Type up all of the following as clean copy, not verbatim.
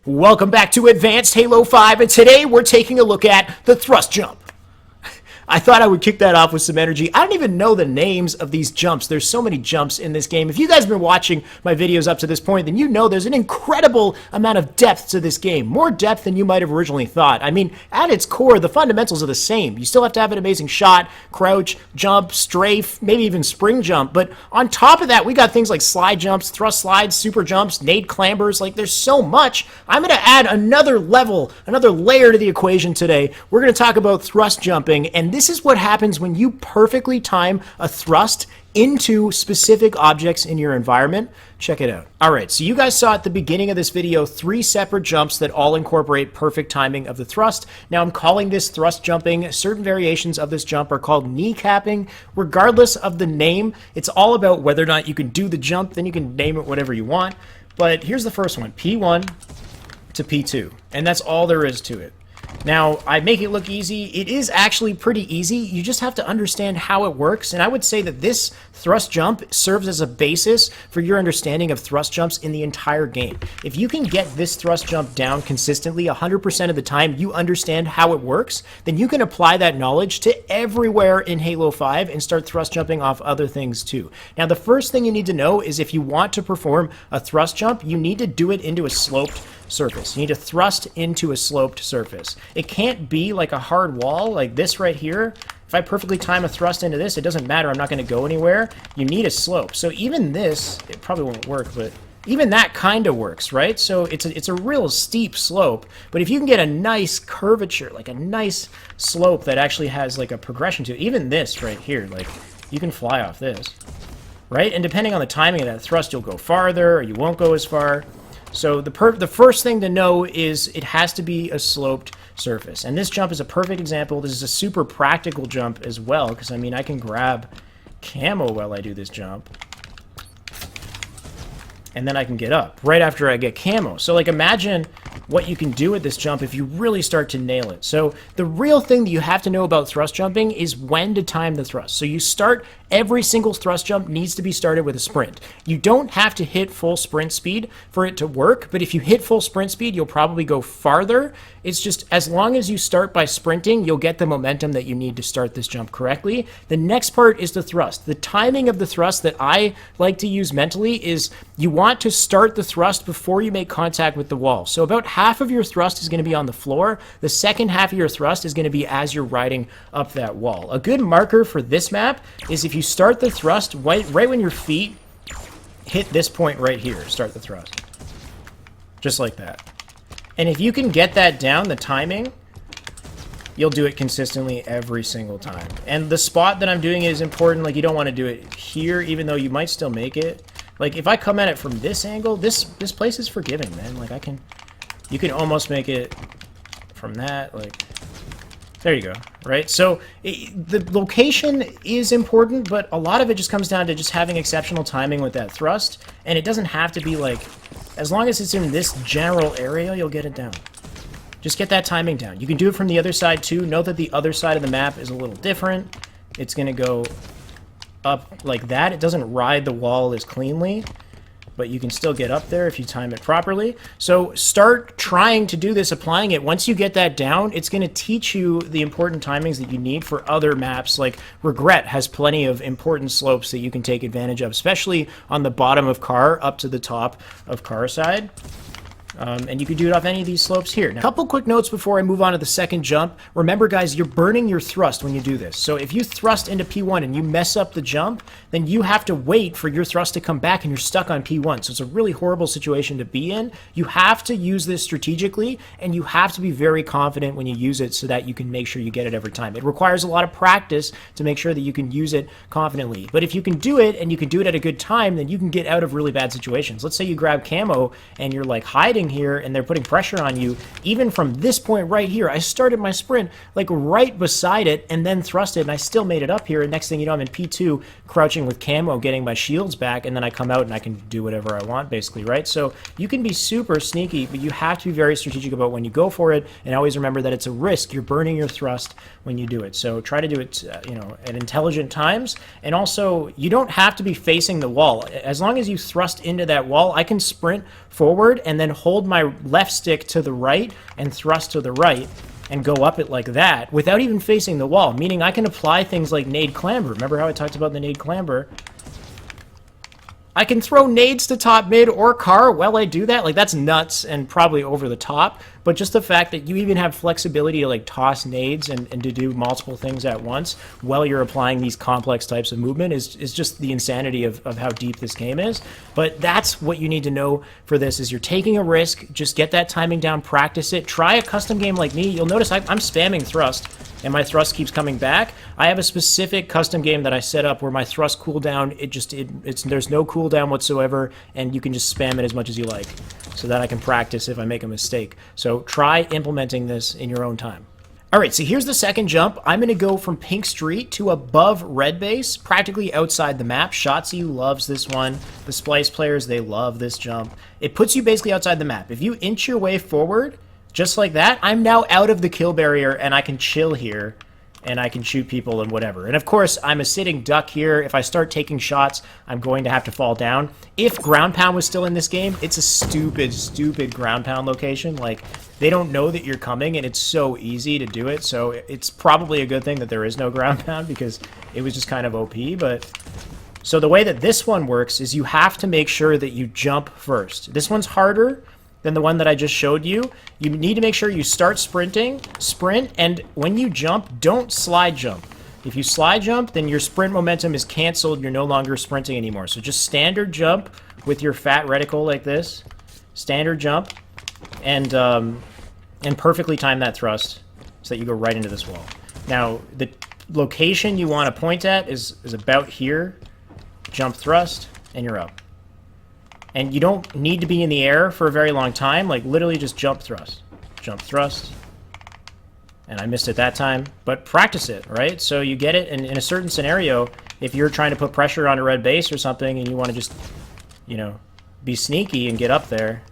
Welcome back to Advanced Halo 5, and today we're taking a look at the thrust jump. I thought I would kick that off with some energy. I don't even know the names of these jumps. There's so many jumps in this game. If you guys have been watching my videos up to this point, then you know there's an incredible amount of depth to this game. More depth than you might have originally thought. I mean, at its core, the fundamentals are the same. You still have to have an amazing shot, crouch, jump, strafe, maybe even spring jump. But on top of that, we got things like slide jumps, thrust slides, super jumps, nade clambers. Like, there's so much. I'm going to add another level, another layer to the equation today. We're going to talk about thrust jumping, and this is what happens when you perfectly time a thrust into specific objects in your environment. Check it out. All right, so you guys saw at the beginning of this video 3 separate jumps that all incorporate perfect timing of the thrust. Now I'm calling this thrust jumping. Certain variations of this jump are called kneecapping. Regardless of the name, it's all about whether or not you can do the jump. Then you can name it whatever you want. But here's the first one, P1 to P2, and that's all there is to it. Now, I make it look easy. It is actually pretty easy. You just have to understand how it works. And I would say that this thrust jump serves as a basis for your understanding of thrust jumps in the entire game. If you can get this thrust jump down consistently 100% of the time, you understand how it works, then you can apply that knowledge to everywhere in Halo 5 and start thrust jumping off other things too. Now, the first thing you need to know is if you want to perform a thrust jump, you need to do it into a sloped surface. You need to thrust into a sloped surface. It can't be like a hard wall like this right here. If I perfectly time a thrust into this, it doesn't matter. I'm not going to go anywhere. You need a slope. So even this, it probably won't work, but even that kind of works, right? So it's a real steep slope, but if you can get a nice curvature, like a nice slope that actually has like a progression to it, even this right here, like you can fly off this, right? And depending on the timing of that thrust, you'll go farther or you won't go as far. So the first thing to know is it has to be a sloped surface. And this jump is a perfect example. This is a super practical jump as well, because I mean, I can grab camo while I do this jump. And then I can get up right after I get camo. So like imagine what you can do with this jump if you really start to nail it. So the real thing that you have to know about thrust jumping is when to time the thrust. So you start, every single thrust jump needs to be started with a sprint. You don't have to hit full sprint speed for it to work, but if you hit full sprint speed, you'll probably go farther. It's just as long as you start by sprinting, you'll get the momentum that you need to start this jump correctly. The next part is the thrust. The timing of the thrust that I like to use mentally is you want to start the thrust before you make contact with the wall. So about half of your thrust is going to be on the floor. The second half of your thrust is going to be as you're riding up that wall. A good marker for this map is if you start the thrust right when your feet hit this point right here, start the thrust. Just like that. And if you can get that down, the timing, you'll do it consistently every single time. And the spot that I'm doing it is important. Like, you don't want to do it here, even though you might still make it. Like, if I come at it from this angle, this place is forgiving, man. Like, you can almost make it from that, like, there you go, right? So the location is important, but a lot of it just comes down to just having exceptional timing with that thrust, and it doesn't have to be like, as long as it's in this general area, you'll get it down. Just get that timing down. You can do it from the other side too. Note that the other side of the map is a little different. It's going to go up like that. It doesn't ride the wall as cleanly, but you can still get up there if you time it properly. So start trying to do this, applying it. Once you get that down, it's going to teach you the important timings that you need for other maps. Like Regret has plenty of important slopes that you can take advantage of, especially on the bottom of Car up to the top of Car side. And you can do it off any of these slopes here. Now, a couple quick notes before I move on to the second jump. Remember, guys, you're burning your thrust when you do this. So if you thrust into P1 and you mess up the jump, then you have to wait for your thrust to come back and you're stuck on P1. So it's a really horrible situation to be in. You have to use this strategically, and you have to be very confident when you use it so that you can make sure you get it every time. It requires a lot of practice to make sure that you can use it confidently. But if you can do it, and you can do it at a good time, then you can get out of really bad situations. Let's say you grab camo and you're like hiding here and they're putting pressure on you. Even from this point right here, I started my sprint like right beside it and then thrusted, and I still made it up here, and next thing you know, I'm in P2 crouching with camo getting my shields back, and then I come out and I can do whatever I want basically, right? So you can be super sneaky, but you have to be very strategic about when you go for it, and always remember that it's a risk. You're burning your thrust when you do it. So try to do it at intelligent times, and also you don't have to be facing the wall. As long as you thrust into that wall, I can sprint forward and then hold hold my left stick to the right and thrust to the right and go up it like that without even facing the wall, meaning I can apply things like nade clamber. Remember how I talked about the nade clamber? I can throw nades to top, mid, or car while I do that. Like, that's nuts and probably over the top. But just the fact that you even have flexibility to, like, toss nades and to do multiple things at once while you're applying these complex types of movement is just the insanity of how deep this game is. But that's what you need to know for this, is you're taking a risk. Just get that timing down, practice it. Try a custom game like me. You'll notice I'm spamming thrust, and my thrust keeps coming back. I have a specific custom game that I set up where my thrust cooldown, there's no cooldown whatsoever, and you can just spam it as much as you like, so that I can practice if I make a mistake. So try implementing this in your own time. All right, so here's the second jump. I'm going to go from Pink Street to above Red Base, practically outside the map. Shotzi loves this one. The Splice players, they love this jump. It puts you basically outside the map. If you inch your way forward, just like that, I'm now out of the kill barrier, and I can chill here, and I can shoot people and whatever. And of course, I'm a sitting duck here. If I start taking shots, I'm going to have to fall down. If ground pound was still in this game, it's a stupid, stupid ground pound location. Like, they don't know that you're coming, and it's so easy to do it. So it's probably a good thing that there is no ground pound, because it was just kind of OP. But so the way that this one works is you have to make sure that you jump first. This one's harder than the one that I just showed you. You need to make sure you start sprinting, sprint, and when you jump, don't slide jump. If you slide jump, then your sprint momentum is canceled. You're no longer sprinting anymore. So just standard jump with your fat reticle like this. Standard jump, and perfectly time that thrust so that you go right into this wall. Now, the location you want to point at is about here. Jump thrust, and you're up. And you don't need to be in the air for a very long time. Like, literally just jump thrust. Jump thrust. And I missed it that time. But practice it, right? So you get it in a certain scenario. If you're trying to put pressure on a red base or something and you want to just, you know, be sneaky and get up there.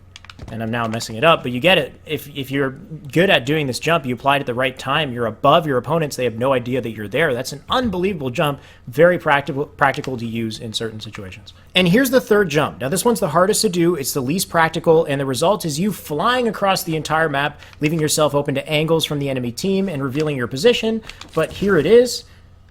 And I'm now messing it up, but you get it. If you're good at doing this jump, you apply it at the right time, you're above your opponents, they have no idea that you're there. That's an unbelievable jump, very practical to use in certain situations. And here's the third jump. Now this one's the hardest to do, it's the least practical, and the result is you flying across the entire map, leaving yourself open to angles from the enemy team and revealing your position. But here it is.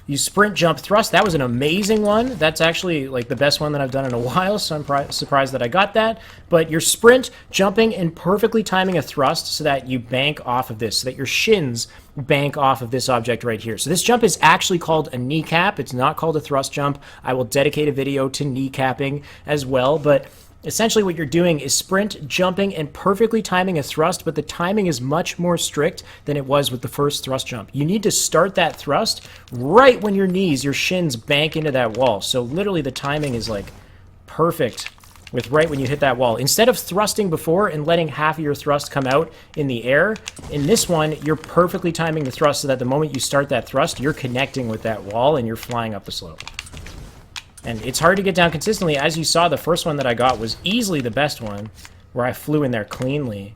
You sprint, jump, thrust. That was an amazing one. That's actually like the best one that I've done in a while, so I'm surprised that I got that. But you're sprint, jumping, and perfectly timing a thrust so that you bank off of this, so that your shins bank off of this object right here. So this jump is actually called a kneecap. It's not called a thrust jump. I will dedicate a video to kneecapping as well, but essentially what you're doing is sprint, jumping, and perfectly timing a thrust, but the timing is much more strict than it was with the first thrust jump. You need to start that thrust right when your knees, your shins bank into that wall. So literally the timing is like perfect with right when you hit that wall. Instead of thrusting before and letting half of your thrust come out in the air, in this one, you're perfectly timing the thrust so that the moment you start that thrust, you're connecting with that wall and you're flying up the slope. And it's hard to get down consistently. As you saw, the first one that I got was easily the best one, where I flew in there cleanly.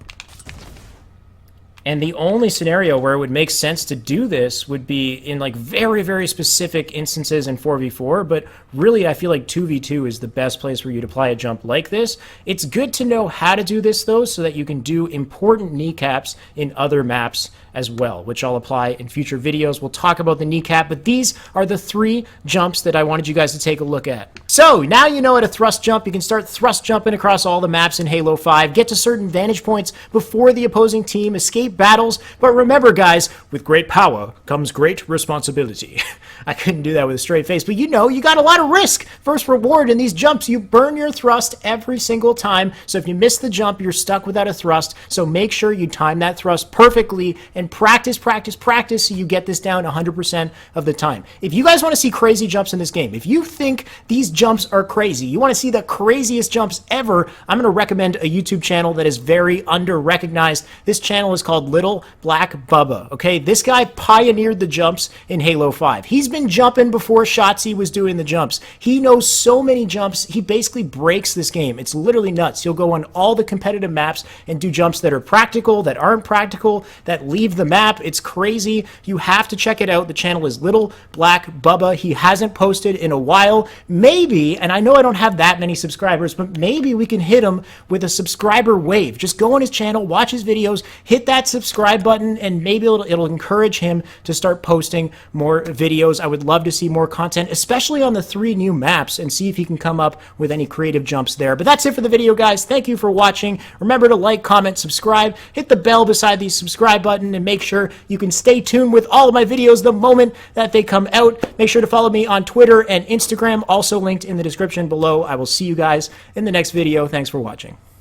And the only scenario where it would make sense to do this would be in like very, very specific instances in 4v4, but really I feel like 2v2 is the best place where you'd apply a jump like this. It's good to know how to do this though, so that you can do important kneecaps in other maps as well, which I'll apply in future videos. We'll talk about the kneecap, but these are the 3 jumps that I wanted you guys to take a look at. So now you know how to thrust jump. You can start thrust jumping across all the maps in Halo 5, get to certain vantage points before the opposing team, escape battles. But remember guys, with great power comes great responsibility. I couldn't do that with a straight face, but you know, you got a lot of risk. First reward in these jumps, you burn your thrust every single time. So if you miss the jump, you're stuck without a thrust. So make sure you time that thrust perfectly and practice so you get this down 100% of the time. If you guys want to see crazy jumps in this game, if you think these jumps are crazy, you want to see the craziest jumps ever, I'm going to recommend a YouTube channel that is very under-recognized. This channel is called Little Black Bubba, okay? This guy pioneered the jumps in Halo 5. He's been jumping before Shotzi was doing the jumps. He knows so many jumps, he basically breaks this game. It's literally nuts. He'll go on all the competitive maps and do jumps that are practical, that aren't practical, that leave the map. It's crazy. You have to check it out. The channel is Little Black Bubba. He hasn't posted in a while. Maybe maybe, and I know I don't have that many subscribers, but maybe we can hit him with a subscriber wave. Just go on his channel, watch his videos, hit that subscribe button, and maybe it'll encourage him to start posting more videos. I would love to see more content, especially on the 3 new maps, and see if he can come up with any creative jumps there. But that's it for the video, guys. Thank you for watching. Remember to like, comment, subscribe, hit the bell beside the subscribe button, and make sure you can stay tuned with all of my videos the moment that they come out. Make sure to follow me on Twitter and Instagram, also linked in the description below. I will see you guys in the next video. Thanks for watching.